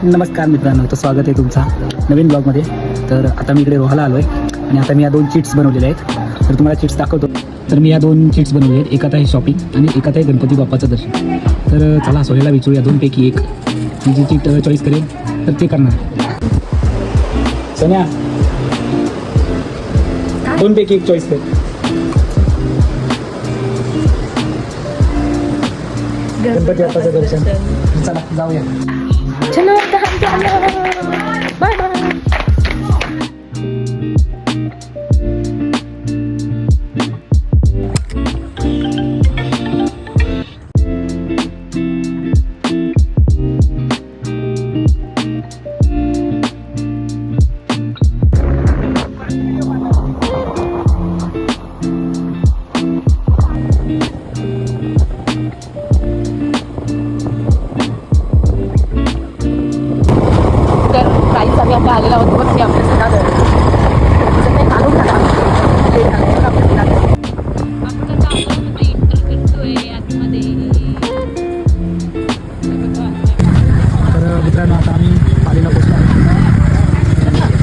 नमस्कार मित्रांनो, तर स्वागत आहे तुमचा नवीन ब्लॉगमध्ये. तर आता मी इकडे रोहाला आलो आहे आणि आता मी या 2 चिट्स बनवलेल्या आहेत. तर तुम्हाला चिट्स दाखवतो. तर मी या 2 चिट्स बनवले आहेत. एकात आहे शॉपिंग आणि एकात आहे गणपती बाप्पाचं दर्शन. तर चला सोहेलला विचारू, या 2 पैकी एक मी जी चिट चॉईस करेल तर ते करणार. सोन्या, 2 पैकी एक चॉईस कर. गणपती बाप्पाचं दर्शन. चला जाऊया. चलो बाय बाय. आम्ही आता आलेला होतो बघ, आपल्या सगळं घालून झाला. तर मित्रांनो, आता आम्ही पालीला पोहोचलो.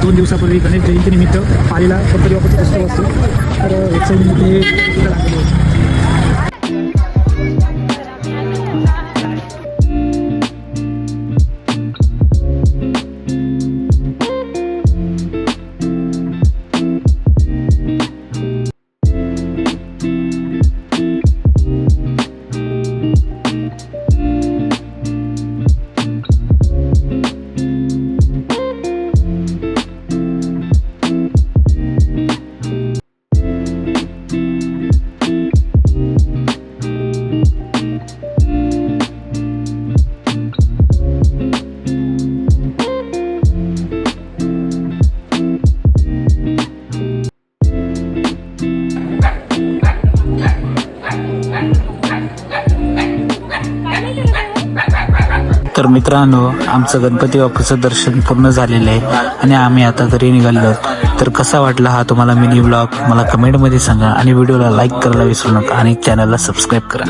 2 दिवसापूर्वी गणेश जयंतीनिमित्त पालीला गणपती बाप्पाचा उत्सव असतो. तर उत्सवानिमित्त तर मित्रांनो, आमचं गणपती बाप्पाचं दर्शन पूर्ण झालेलं आहे आणि आम्ही आता घरी निघालो. तर कसा वाटला हा तुम्हाला मिनी ब्लॉग मला कमेंटमध्ये सांगा आणि व्हिडिओला लाईक करायला विसरू नका आणि चॅनलला सबस्क्राईब करा.